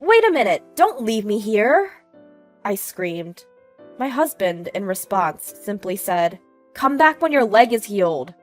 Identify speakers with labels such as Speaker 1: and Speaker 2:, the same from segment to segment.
Speaker 1: Wait a minute! Don't leave me here! I screamed. My husband, in response, simply said, "Come back when your leg is healed."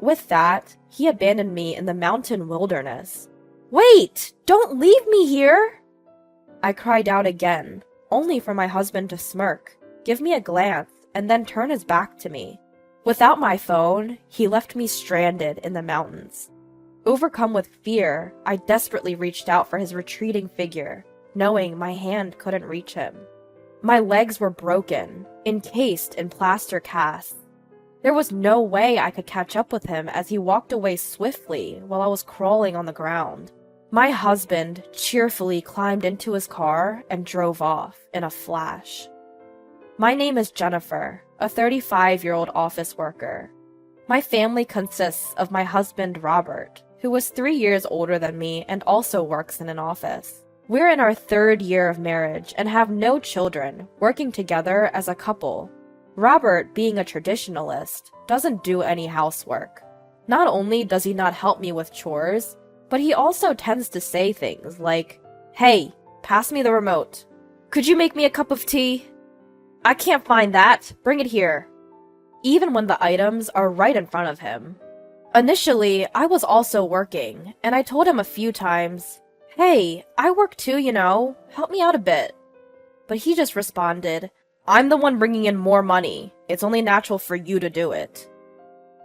Speaker 1: With that, he abandoned me in the mountain wilderness. Wait! Don't leave me here! I cried out again, only for my husband to smirk, give me a glance, and then turn his back to me. Without my phone, he left me stranded in the mountains. Overcome with fear, I desperately reached out for his retreating figure, knowing my hand couldn't reach him. My legs were broken, encased in plaster casts. There was no way I could catch up with him as he walked away swiftly while I was crawling on the ground. My husband cheerfully climbed into his car and drove off in a flash. My name is Jennifer, a 35-year-old office worker. My family consists of my husband, Robert, who was 3 years older than me and also works in an office. We're in our 3rd year of marriage and have no children, working together as a couple. Robert, being a traditionalist, doesn't do any housework. Not only does he not help me with chores, but he also tends to say things like, "Hey, pass me the remote. Could you make me a cup of tea? I can't find that. Bring it here." Even when the items are right in front of him. Initially, I was also working, and I told him a few times, "Hey, I work too, you know. Help me out a bit." But he just responded, "I'm the one bringing in more money. It's only natural for you to do it."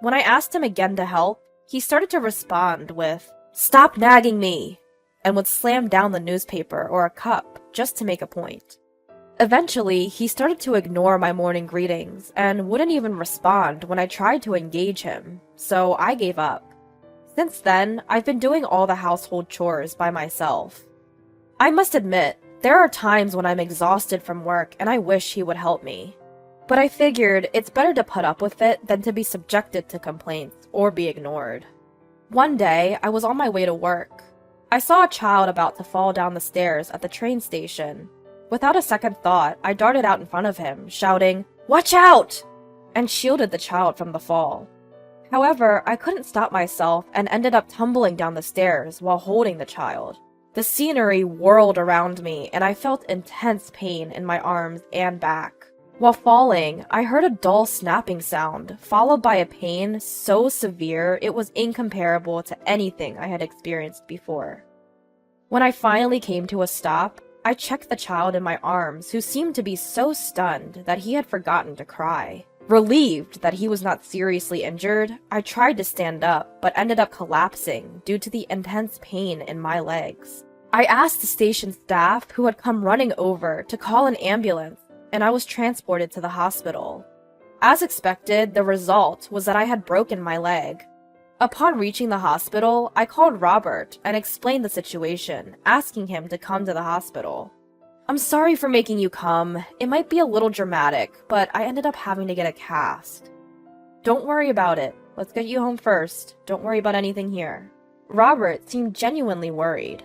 Speaker 1: When I asked him again to help, he started to respond with, "Stop nagging me," and would slam down the newspaper or a cup just to make a point. Eventually, he started to ignore my morning greetings and wouldn't even respond when I tried to engage him, so I gave up. Since then, I've been doing all the household chores by myself. I must admit, there are times when I'm exhausted from work and I wish he would help me. But I figured it's better to put up with it than to be subjected to complaints or be ignored. One day, I was on my way to work. I saw a child about to fall down the stairs at the train station. Without a second thought, I darted out in front of him, shouting, "Watch out!" and shielded the child from the fall. However, I couldn't stop myself and ended up tumbling down the stairs while holding the child. The scenery whirled around me and I felt intense pain in my arms and back. While falling, I heard a dull snapping sound, followed by a pain so severe it was incomparable to anything I had experienced before. When I finally came to a stop, I checked the child in my arms, who seemed to be so stunned that he had forgotten to cry. Relieved that he was not seriously injured, I tried to stand up, but ended up collapsing due to the intense pain in my legs. I asked the station staff, who had come running over, to call an ambulance, and I was transported to the hospital. As expected, the result was that I had broken my leg. Upon reaching the hospital, I called Robert and explained the situation, asking him to come to the hospital. "I'm sorry for making you come. It might be a little dramatic, but I ended up having to get a cast." "Don't worry about it. Let's get you home first. Don't worry about anything here." Robert seemed genuinely worried.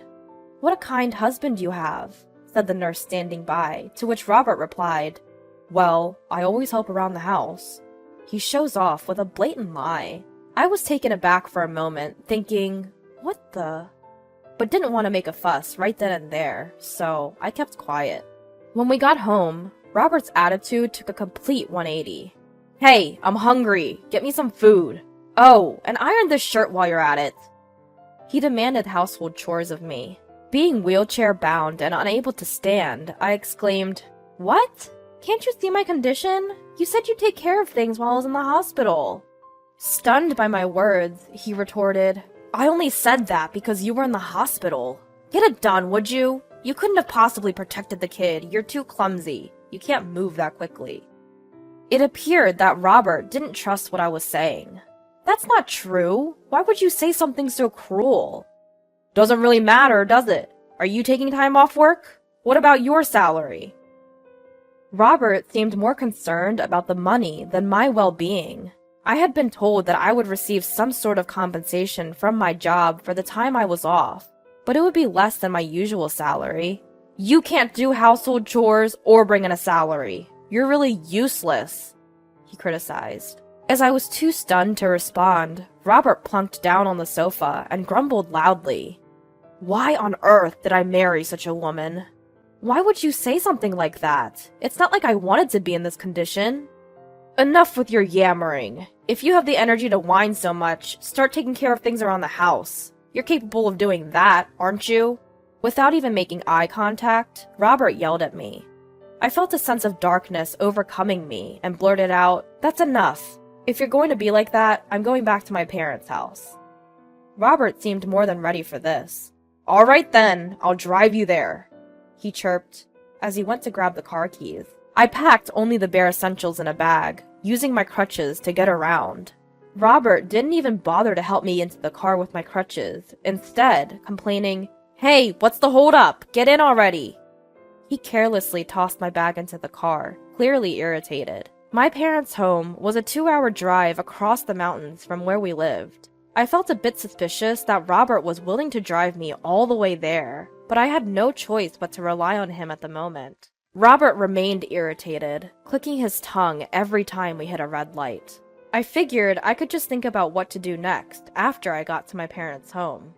Speaker 1: "What a kind husband you have," said the nurse standing by, to which Robert replied, "Well, I always help around the house." He shows off with a blatant lie. I was taken aback for a moment, thinking, what the? But didn't want to make a fuss right then and there, so I kept quiet. When we got home, Robert's attitude took a complete 180. "Hey, I'm hungry. Get me some food. Oh, and iron this shirt while you're at it." He demanded household chores of me. Being wheelchair-bound and unable to stand, I exclaimed, "What? Can't you see my condition? You said you'd take care of things while I was in the hospital." Stunned by my words, he retorted, "I only said that because you were in the hospital. Get it done, would you? You couldn't have possibly protected the kid. You're too clumsy. You can't move that quickly." It appeared that Robert didn't trust what I was saying. "That's not true. Why would you say something so cruel?" "Doesn't really matter, does it? Are you taking time off work? What about your salary?" Robert seemed more concerned about the money than my well-being. I had been told that I would receive some sort of compensation from my job for the time I was off, but it would be less than my usual salary. "You can't do household chores or bring in a salary. You're really useless," he criticized. As I was too stunned to respond, Robert plunked down on the sofa and grumbled loudly. Why on earth did I marry such a woman? Why would you say something like that? It's not like I wanted to be in this condition. Enough with your yammering. If you have the energy to whine so much, start taking care of things around the house. You're capable of doing that, aren't you? Without even making eye contact, Robert yelled at me. I felt a sense of darkness overcoming me and blurted out, "That's enough. If you're going to be like that, I'm going back to my parents' house." Robert seemed more than ready for this. "All right then, I'll drive you there," he chirped as he went to grab the car keys. I packed only the bare essentials in a bag, using my crutches to get around. Robert didn't even bother to help me into the car with my crutches, instead complaining, "Hey, what's the holdup? Get in already!" He carelessly tossed my bag into the car, clearly irritated. My parents' home was a 2-hour drive across the mountains from where we lived. I felt a bit suspicious that Robert was willing to drive me all the way there, but I had no choice but to rely on him at the moment. Robert remained irritated, clicking his tongue every time we hit a red light. I figured I could just think about what to do next after I got to my parents' home.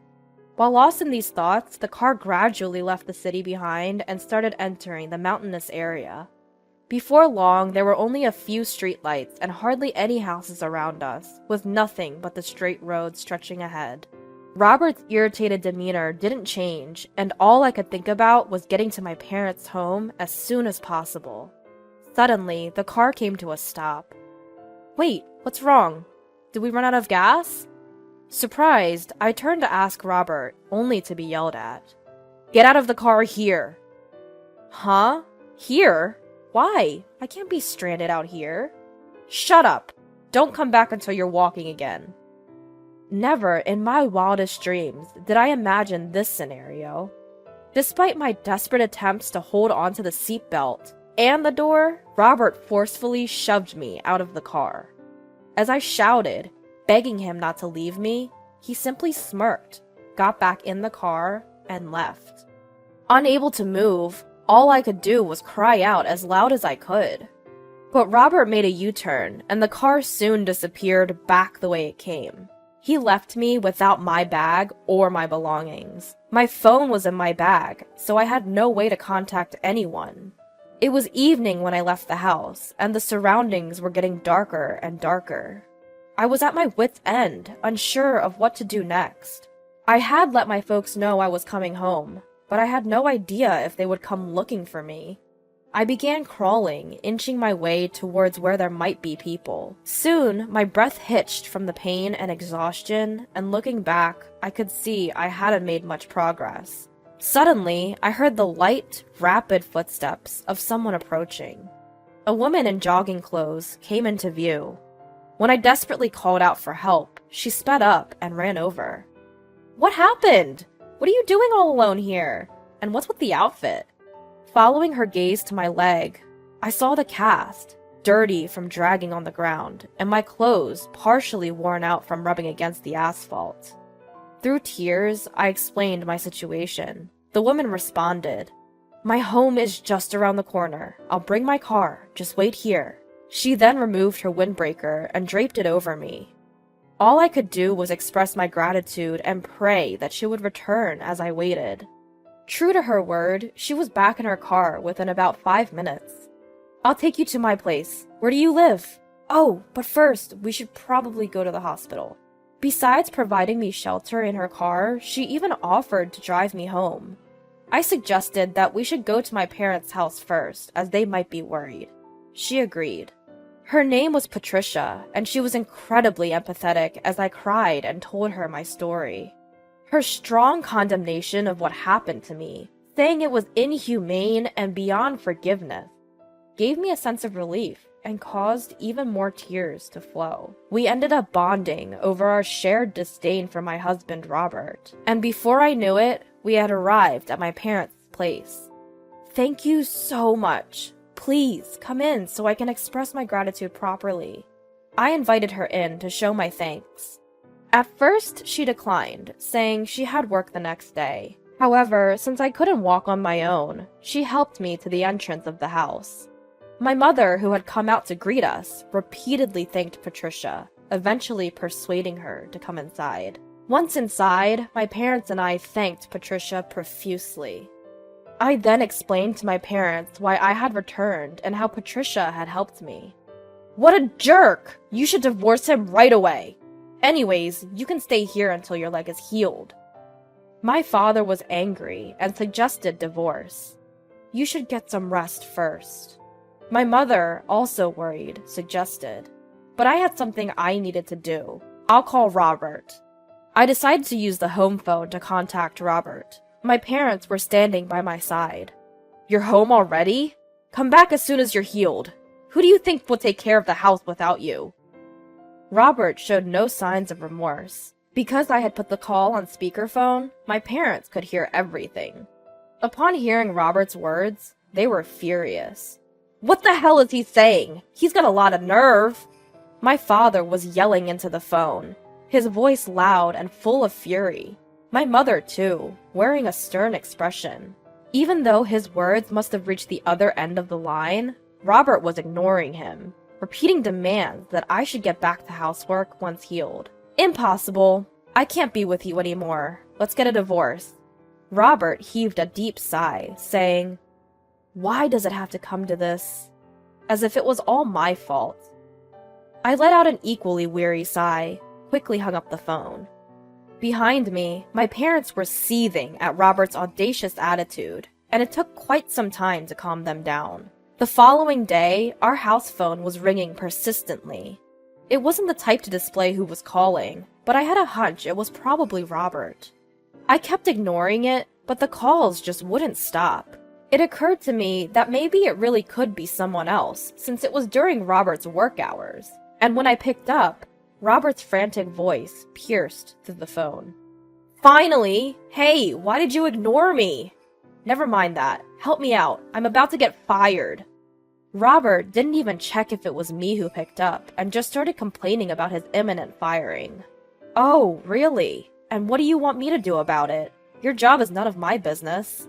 Speaker 1: While lost in these thoughts, the car gradually left the city behind and started entering the mountainous area. Before long, there were only a few streetlights and hardly any houses around us, with nothing but the straight road stretching ahead. Robert's irritated demeanor didn't change, and all I could think about was getting to my parents' home as soon as possible. Suddenly, the car came to a stop. "Wait, what's wrong? Did we run out of gas?" Surprised, I turned to ask Robert, only to be yelled at. "Get out of the car here!" Huh? Here? Why? I can't be stranded out here. Shut up! Don't come back until you're walking again. Never in my wildest dreams did I imagine this scenario. Despite my desperate attempts to hold onto the seatbelt and the door, Robert forcefully shoved me out of the car. As I shouted, begging him not to leave me, he simply smirked, got back in the car, and left. Unable to move, all I could do was cry out as loud as I could. But Robert made a U-turn, and the car soon disappeared back the way it came. He left me without my bag or my belongings. My phone was in my bag, so I had no way to contact anyone. It was evening when I left the house, and the surroundings were getting darker and darker. I was at my wit's end, unsure of what to do next. I had let my folks know I was coming home, but I had no idea if they would come looking for me. I began crawling, inching my way towards where there might be people. Soon, my breath hitched from the pain and exhaustion, and looking back, I could see I hadn't made much progress. Suddenly, I heard the light, rapid footsteps of someone approaching. A woman in jogging clothes came into view. When I desperately called out for help, she sped up and ran over. "What happened? What are you doing all alone here? And what's with the outfit?" Following her gaze to my leg, I saw the cast, dirty from dragging on the ground, and my clothes partially worn out from rubbing against the asphalt. Through tears, I explained my situation. The woman responded, "My home is just around the corner. I'll bring my car. Just wait here." She then removed her windbreaker and draped it over me. All I could do was express my gratitude and pray that she would return as I waited. True to her word, she was back in her car within about 5 minutes. "I'll take you to my place. Where do you live? Oh, but first, we should probably go to the hospital." Besides providing me shelter in her car, she even offered to drive me home. I suggested that we should go to my parents' house first, as they might be worried. She agreed. Her name was Patricia, and she was incredibly empathetic as I cried and told her my story. Her strong condemnation of what happened to me, saying it was inhumane and beyond forgiveness, gave me a sense of relief and caused even more tears to flow. We ended up bonding over our shared disdain for my husband, Robert, and before I knew it, we had arrived at my parents' place. "Thank you so much. Please, come in so I can express my gratitude properly." I invited her in to show my thanks. At first, she declined, saying she had work the next day. However, since I couldn't walk on my own, she helped me to the entrance of the house. My mother, who had come out to greet us, repeatedly thanked Patricia, eventually persuading her to come inside. Once inside, my parents and I thanked Patricia profusely. I then explained to my parents why I had returned and how Patricia had helped me. What a jerk! You should divorce him right away. Anyways, you can stay here until your leg is healed. My father was angry and suggested divorce. You should get some rest first. My mother, also worried, suggested. But I had something I needed to do. I'll call Robert. I decided to use the home phone to contact Robert. My parents were standing by my side. You're home already? Come back as soon as you're healed. Who do you think will take care of the house without you? Robert showed no signs of remorse. Because I had put the call on speakerphone, my parents could hear everything. Upon hearing Robert's words, they were furious. What the hell is he saying? He's got a lot of nerve. My father was yelling into the phone, his voice loud and full of fury. My mother, too, wearing a stern expression. Even though his words must have reached the other end of the line, Robert was ignoring him, repeating demands that I should get back to housework once healed. Impossible. I can't be with you anymore. Let's get a divorce. Robert heaved a deep sigh, saying, Why does it have to come to this? As if it was all my fault. I let out an equally weary sigh, quickly hung up the phone. Behind me, my parents were seething at Robert's audacious attitude, and it took quite some time to calm them down. The following day, our house phone was ringing persistently. It wasn't the type to display who was calling, but I had a hunch it was probably Robert. I kept ignoring it, but the calls just wouldn't stop. It occurred to me that maybe it really could be someone else, since it was during Robert's work hours. And when I picked up, Robert's frantic voice pierced through the phone. Finally! Hey, why did you ignore me? Never mind that. Help me out. I'm about to get fired. Robert didn't even check if it was me who picked up, and just started complaining about his imminent firing. Oh, really? And what do you want me to do about it? Your job is none of my business.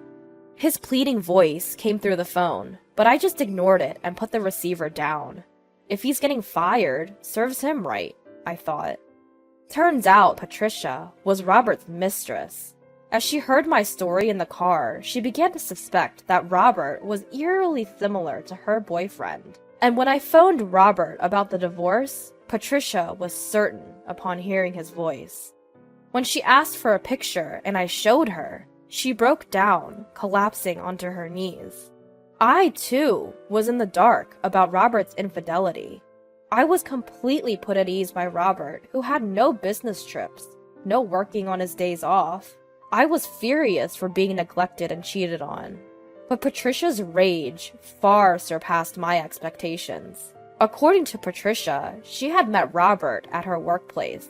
Speaker 1: His pleading voice came through the phone, but I just ignored it and put the receiver down. If he's getting fired, serves him right, I thought. Turns out Patricia was Robert's mistress. As she heard my story in the car, she began to suspect that Robert was eerily similar to her boyfriend. And when I phoned Robert about the divorce, Patricia was certain upon hearing his voice. When she asked for a picture and I showed her, she broke down, collapsing onto her knees. I, too, was in the dark about Robert's infidelity. I was completely put at ease by Robert, who had no business trips, no working on his days off. I was furious for being neglected and cheated on. But Patricia's rage far surpassed my expectations. According to Patricia, she had met Robert at her workplace.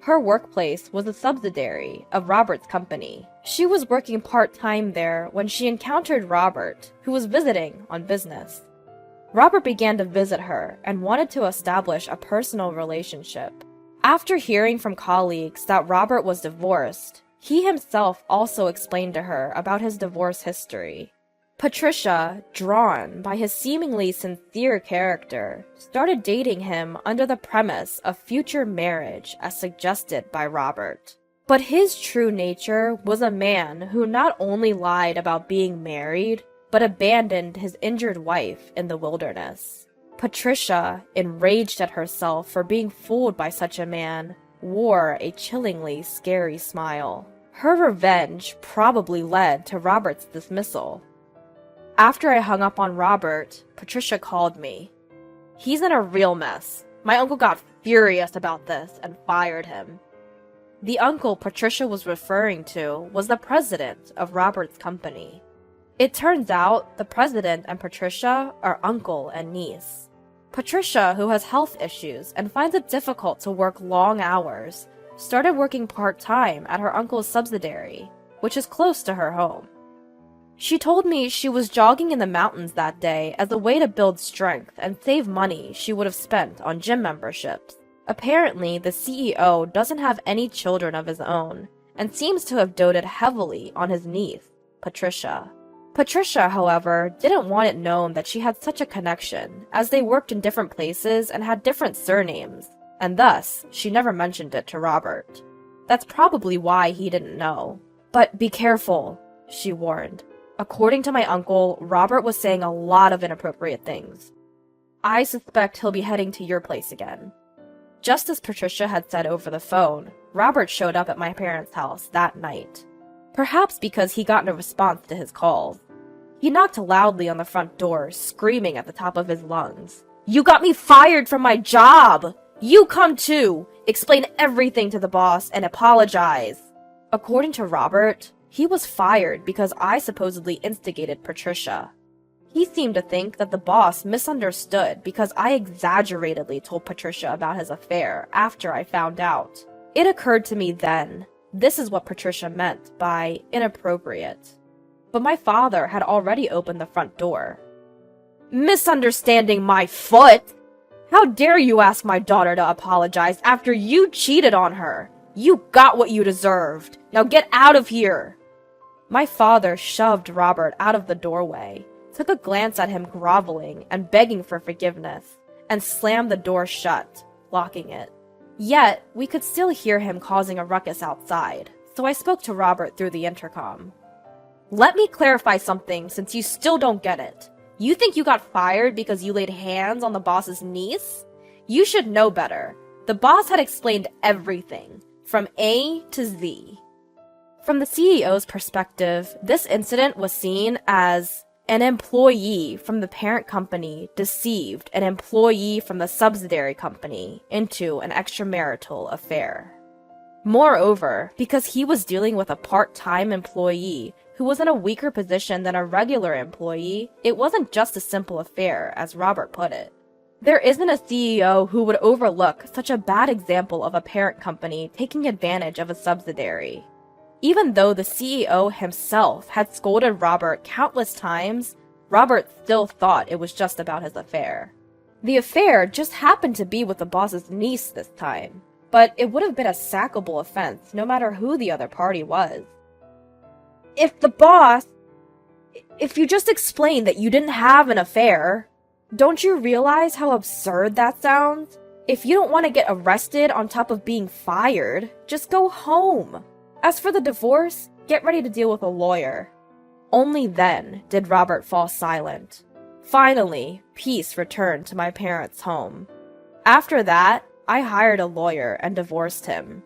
Speaker 1: Her workplace was a subsidiary of Robert's company. She was working part-time there when she encountered Robert, who was visiting on business. Robert began to visit her and wanted to establish a personal relationship. After hearing from colleagues that Robert was divorced, he himself also explained to her about his divorce history. Patricia, drawn by his seemingly sincere character, started dating him under the premise of future marriage as suggested by Robert. But his true nature was a man who not only lied about being married, but abandoned his injured wife in the wilderness. Patricia, enraged at herself for being fooled by such a man, wore a chillingly scary smile. Her revenge probably led to Robert's dismissal. After I hung up on Robert, Patricia called me. He's in a real mess. My uncle got furious about this and fired him. The uncle Patricia was referring to was the president of Robert's company. It turns out the president and Patricia are uncle and niece. Patricia, who has health issues and finds it difficult to work long hours, started working part-time at her uncle's subsidiary, which is close to her home. She told me she was jogging in the mountains that day as a way to build strength and save money she would have spent on gym memberships. Apparently, the CEO doesn't have any children of his own, and seems to have doted heavily on his niece, Patricia. Patricia, however, didn't want it known that she had such a connection, as they worked in different places and had different surnames, and thus, she never mentioned it to Robert. That's probably why he didn't know. But be careful, she warned. According to my uncle, Robert was saying a lot of inappropriate things. I suspect he'll be heading to your place again. Just as Patricia had said over the phone, Robert showed up at my parents' house that night. Perhaps because he got no response to his calls. He knocked loudly on the front door, screaming at the top of his lungs. "You got me fired from my job! You come too! Explain everything to the boss and apologize!" According to Robert, he was fired because I supposedly instigated Patricia. He seemed to think that the boss misunderstood because I exaggeratedly told Patricia about his affair after I found out. It occurred to me then, this is what Patricia meant by inappropriate. But my father had already opened the front door. "Misunderstanding my foot? How dare you ask my daughter to apologize after you cheated on her? You got what you deserved. Now get out of here!" My father shoved Robert out of the doorway, took a glance at him groveling and begging for forgiveness, and slammed the door shut, locking it. Yet, we could still hear him causing a ruckus outside, so I spoke to Robert through the intercom. "Let me clarify something since you still don't get it. You think you got fired because you laid hands on the boss's niece? You should know better. The boss had explained everything, from A to Z." From the CEO's perspective, this incident was seen as an employee from the parent company deceived an employee from the subsidiary company into an extramarital affair. Moreover, because he was dealing with a part-time employee who was in a weaker position than a regular employee, it wasn't just a simple affair, as Robert put it. There isn't a CEO who would overlook such a bad example of a parent company taking advantage of a subsidiary. Even though the CEO himself had scolded Robert countless times, Robert still thought it was just about his affair. The affair just happened to be with the boss's niece this time, but it would have been a sackable offense no matter who the other party was. If you just explained that you didn't have an affair, don't you realize how absurd that sounds? If you don't want to get arrested on top of being fired, just go home. As for the divorce, get ready to deal with a lawyer. Only then did Robert fall silent. Finally, peace returned to my parents' home. After that, I hired a lawyer and divorced him.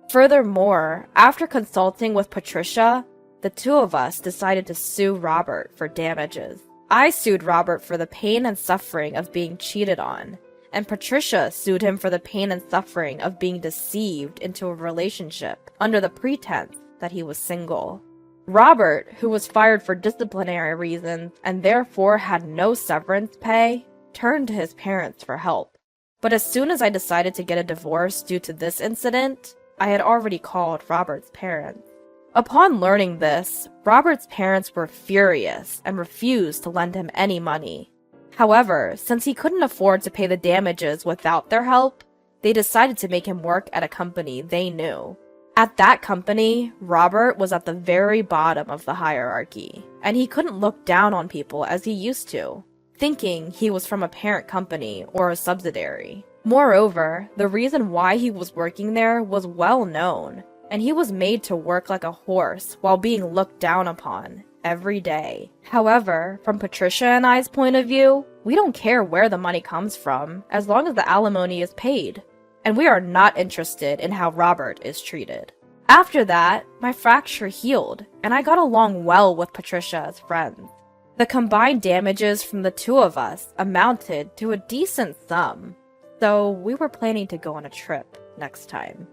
Speaker 1: Furthermore, after consulting with Patricia, the two of us decided to sue Robert for damages. I sued Robert for the pain and suffering of being cheated on, and Patricia sued him for the pain and suffering of being deceived into a relationship under the pretense that he was single. Robert, who was fired for disciplinary reasons and therefore had no severance pay, turned to his parents for help. But as soon as I decided to get a divorce due to this incident, I had already called Robert's parents. Upon learning this, Robert's parents were furious and refused to lend him any money. However, since he couldn't afford to pay the damages without their help, they decided to make him work at a company they knew. At that company, Robert was at the very bottom of the hierarchy, and he couldn't look down on people as he used to, thinking he was from a parent company or a subsidiary. Moreover, the reason why he was working there was well known, and he was made to work like a horse while being looked down upon every day. However, from Patricia and I's point of view, we don't care where the money comes from, as long as the alimony is paid. And we are not interested in how Robert is treated. After that, my fracture healed, and I got along well with Patricia as friends. The combined damages from the two of us amounted to a decent sum, so we were planning to go on a trip next time.